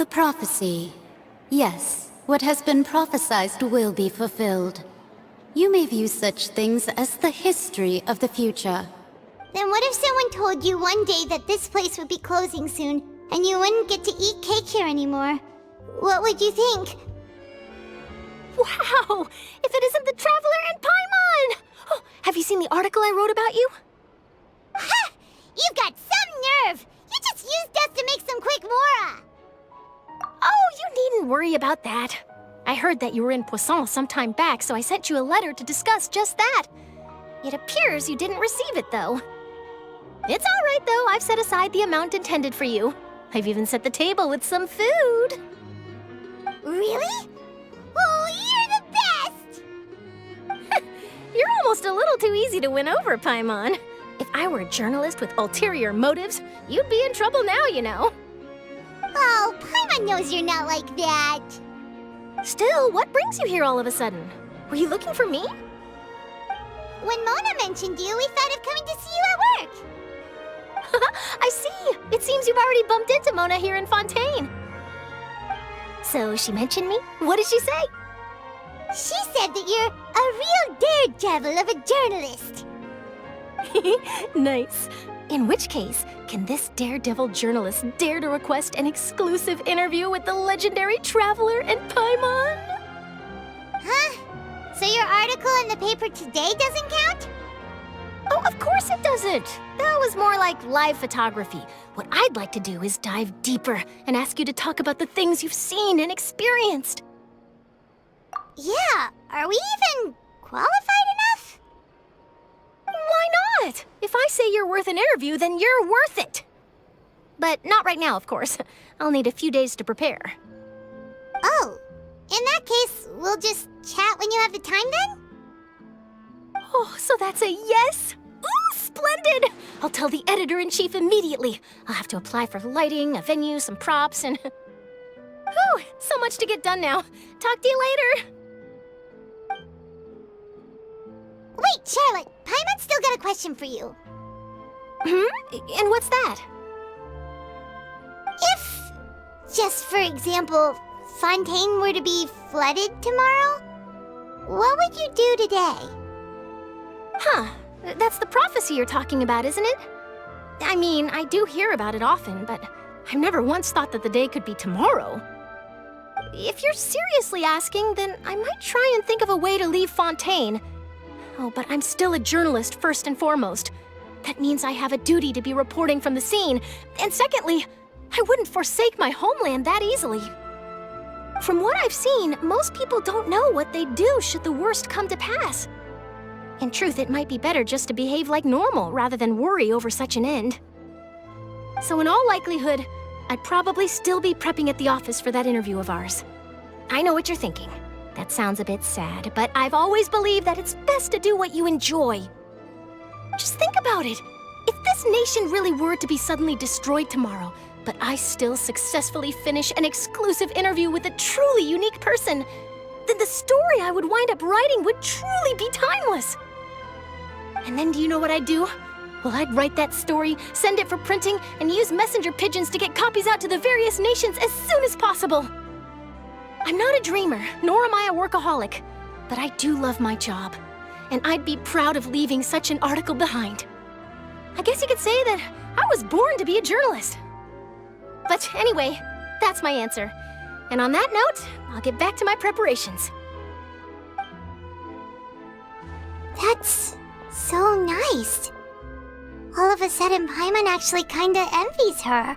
The prophecy. Yes, what has been prophesied will be fulfilled. You may view such things as the history of the future. Then what if someone told you one day that this place would be closing soon, and you wouldn't get to eat cake here anymore? What would you think? Wow! If it isn't the Traveler and Paimon! Oh, have you seen the article I wrote about you? Ha! You've got some nerve! You just used us to make some quick mora! Oh, you needn't worry about that. I heard that you were in Poisson some time back, so I sent you a letter to discuss just that. It appears you didn't receive it, though. It's all right, though. I've set aside the amount intended for you. I've even set the table with some food. Really? Oh, you're the best! You're almost a little too easy to win over, Paimon. If I were a journalist with ulterior motives, you'd be in trouble now, you know. Oh, Paimon knows you're not like that. Still, what brings you here all of a sudden? Were you looking for me? When Mona mentioned you, we thought of coming to see you at work. I see. It seems you've already bumped into Mona here in Fontaine. So she mentioned me? What did she say? She said that you're a real daredevil of a journalist. Nice. In which case, can this daredevil journalist dare to request an exclusive interview with the legendary Traveler and Paimon? Huh? So your article in the paper today doesn't count? Oh, of course it doesn't. That was more like live photography. What I'd like to do is dive deeper and ask you to talk about the things you've seen and experienced. Yeah, are we even qualified enough? Why not? If I say you're worth an interview, then you're worth it. But not right now, of course. I'll need a few days to prepare. Oh, in that case, we'll just chat when you have the time then? Oh, so that's a yes? Ooh, splendid! I'll tell the editor-in-chief immediately. I'll have to apply for lighting, a venue, some props, and... Whew, so much to get done now. Talk to you later. Wait, Charlotte, Paimon's still got a question for you. And what's that? If, just for example, Fontaine were to be flooded tomorrow, what would you do today? Huh, that's the prophecy you're talking about, isn't it? I mean, I do hear about it often, but I've never once thought that the day could be tomorrow. If you're seriously asking, then I might try and think of a way to leave Fontaine. Oh, but I'm still a journalist first and foremost. That means I have a duty to be reporting from the scene. And secondly, I wouldn't forsake my homeland that easily. From what I've seen, most people don't know what they'd do should the worst come to pass. In truth, it might be better just to behave like normal rather than worry over such an end. So in all likelihood, I'd probably still be prepping at the office for that interview of ours. I know what you're thinking. That sounds a bit sad, but I've always believed that it's best to do what you enjoy. Just think about it. If this nation really were to be suddenly destroyed tomorrow, but I still successfully finish an exclusive interview with a truly unique person, then the story I would wind up writing would truly be timeless. And then do you know what I'd do? Well, I'd write that story, send it for printing, and use messenger pigeons to get copies out to the various nations as soon as possible. I'm not a dreamer, nor am I a workaholic, but I do love my job, and I'd be proud of leaving such an article behind. I guess you could say that I was born to be a journalist. But anyway, that's my answer. And on that note, I'll get back to my preparations. That's so nice. All of a sudden, Paimon actually kinda envies her.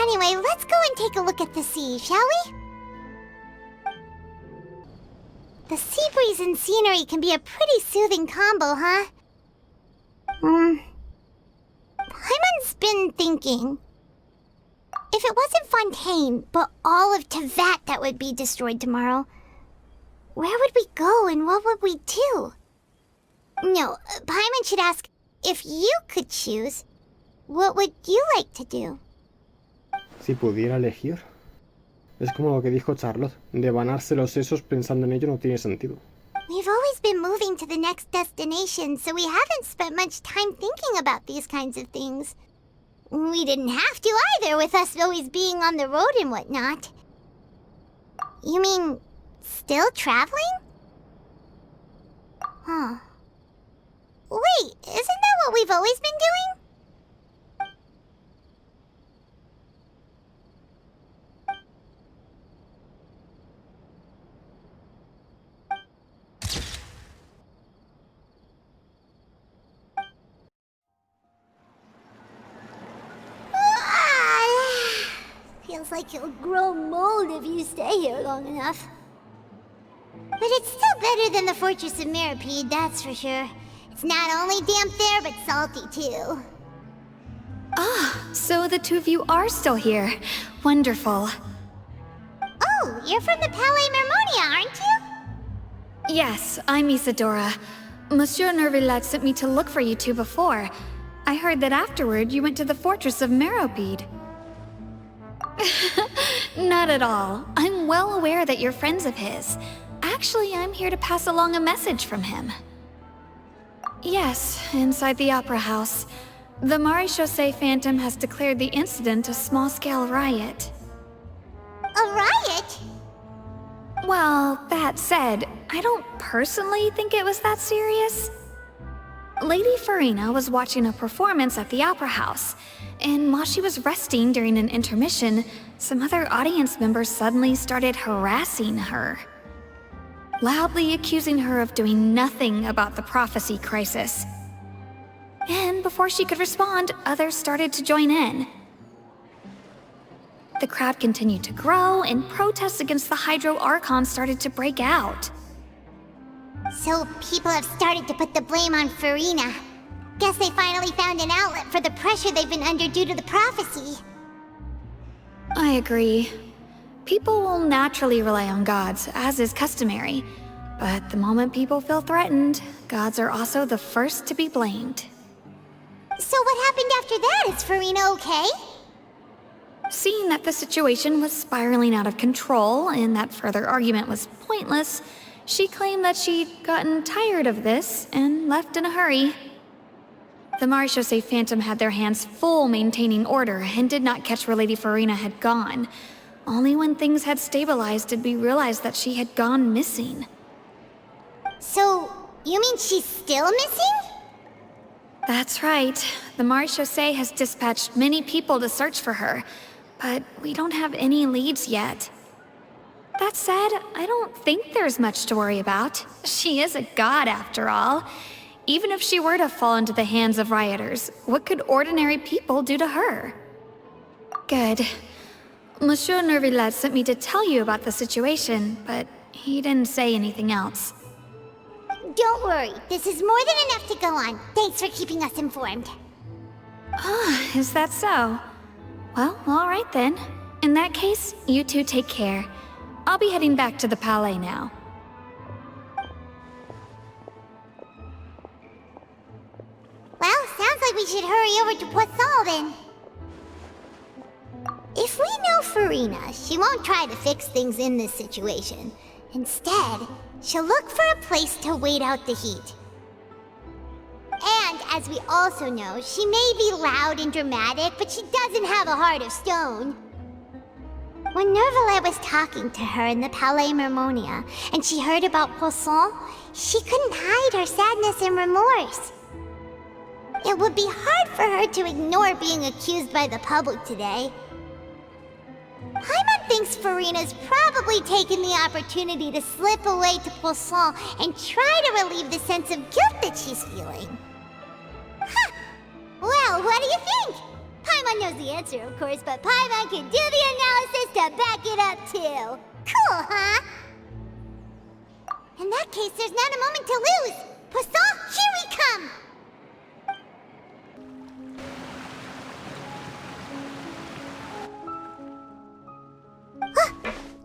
Anyway, let's go and take a look at the sea, shall we? The sea breeze and scenery can be a pretty soothing combo, huh? Paimon's been thinking. If it wasn't Fontaine, but all of Tevat that would be destroyed tomorrow, where would we go and what would we do? No, Paimon should ask, if you could choose, what would you like to do? Si pudiera elegir. Es como lo que dijo Charlotte, devanarse los sesos pensando en ello no tiene sentido. We've always been moving to the next destination, so we haven't spent much time thinking about these kinds of things. We didn't have to either, with us always being on the road and whatnot. You mean, still traveling? Huh. Wait, isn't that what we've always been doing? Feels like you'll grow mold if you stay here long enough. But it's still better than the Fortress of Meropide, that's for sure. It's not only damp there, but salty too. Ah, so the two of you are still here. Wonderful. Oh, you're from the Palais Mermonia, aren't you? Yes, I'm Isadora. Monsieur Nervillet sent me to look for you two before. I heard that afterward you went to the Fortress of Meropide. Not at all. I'm well aware that you're friends of his. Actually, I'm here to pass along a message from him. Yes, inside the Opera House. The Maréchaussée Phantom has declared the incident a small-scale riot. A riot? Well, that said, I don't personally think it was that serious. Lady Furina was watching a performance at the Opera House, and while she was resting during an intermission, some other audience members suddenly started harassing her, loudly accusing her of doing nothing about the prophecy crisis. And before she could respond, others started to join in. The crowd continued to grow, and protests against the Hydro Archon started to break out. So people have started to put the blame on Furina. Guess they finally found an outlet for the pressure they've been under due to the prophecy. I agree. People will naturally rely on gods, as is customary. But the moment people feel threatened, gods are also the first to be blamed. So what happened after that? Is Furina okay? Seeing that the situation was spiraling out of control and that further argument was pointless, she claimed that she'd gotten tired of this and left in a hurry. The Maréchaussée Phantom had their hands full maintaining order and did not catch where Lady Furina had gone. Only when things had stabilized did we realize that she had gone missing. So, you mean she's still missing? That's right. The Maréchaussée has dispatched many people to search for her, but we don't have any leads yet. That said, I don't think there's much to worry about. She is a god after all. Even if she were to fall into the hands of rioters, what could ordinary people do to her? Good. Monsieur Nervillet sent me to tell you about the situation, but he didn't say anything else. Don't worry, this is more than enough to go on. Thanks for keeping us informed. Ah, is that so? Well, all right then. In that case, you two take care. I'll be heading back to the Palais now. Well, sounds like we should hurry over to Pues then. If we know Furina, she won't try to fix things in this situation. Instead, she'll look for a place to wait out the heat. And, as we also know, she may be loud and dramatic, but she doesn't have a heart of stone. When Nervillet was talking to her in the Palais Mermonia, and she heard about Poisson, she couldn't hide her sadness and remorse. It would be hard for her to ignore being accused by the public today. Paimon thinks Furina's probably taken the opportunity to slip away to Poisson and try to relieve the sense of guilt that she's feeling. Huh! Well, what do you think? Paimon knows the answer, of course, but Paimon can do the analysis to back it up too. Cool, huh? In that case, there's not a moment to lose. Poisson, here we come!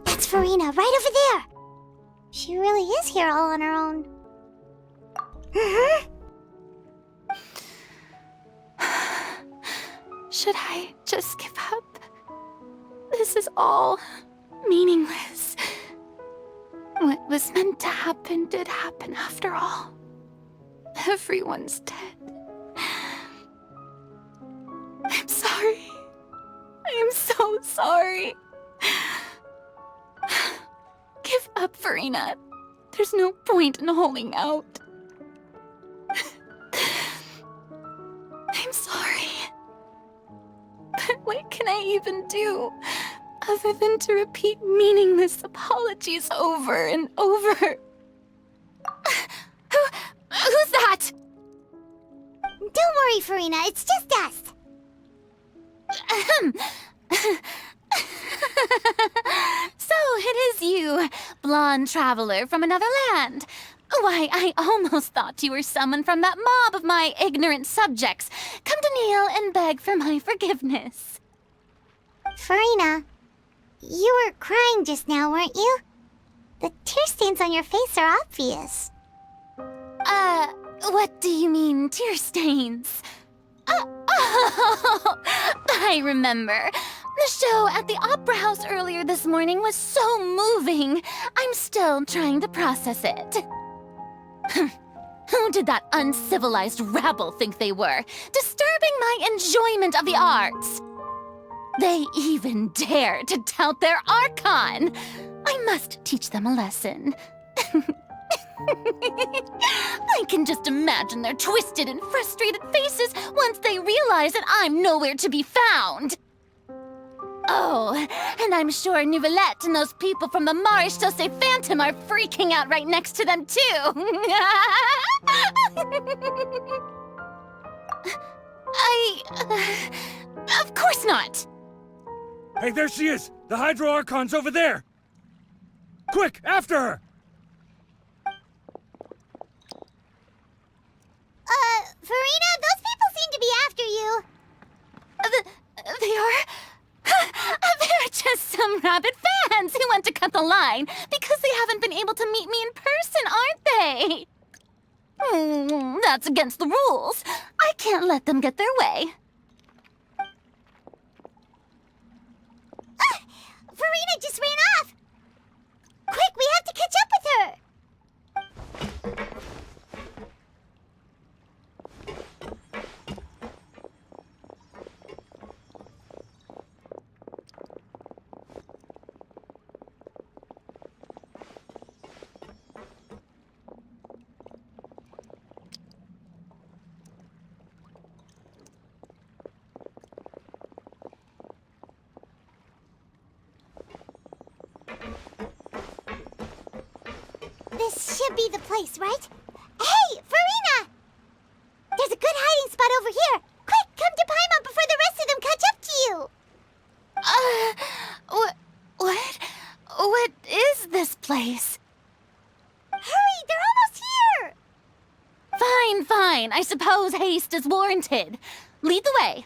That's Furina, right over there! She really is here all on her own. Should I just give up? This is all meaningless. What was meant to happen did happen after all. Everyone's dead. I'm sorry. up, Furina. There's no point in holding out. I'm sorry. But what can I even do other than to repeat meaningless apologies over and over? Who's that? Don't worry, Furina, it's just us. So it is you, blonde traveler from another land. Why, I almost thought you were someone from that mob of my ignorant subjects, come to kneel and beg for my forgiveness. Furina, you were crying just now, weren't you? The tear stains on your face are obvious. What do you mean, tear stains? Oh, I remember. The show at the Opera House earlier this morning was so moving. I'm still trying to process it. Who did that uncivilized rabble think they were, disturbing my enjoyment of the arts? They even dare to tout their Archon. I must teach them a lesson. I can just imagine their twisted and frustrated faces once they realize that I'm nowhere to be found. Oh, and I'm sure Nouvellette and those people from the Maréchaussée Phantom are freaking out right next to them, too. Of course not. Hey, there she is! The Hydro Archon's over there! Quick, after her! Furina, those people seem to be after you. They are? They're just some rabid fans who want to cut the line because they haven't been able to meet me in person, aren't they? That's against the rules. I can't let them get their way. Furina just ran off! Quick, we have to catch up with her! This should be the place, right? Hey, Furina! There's a good hiding spot over here. Quick, come to Paimon before the rest of them catch up to you. What is this place? Hurry, they're almost here. Fine. I suppose haste is warranted. Lead the way.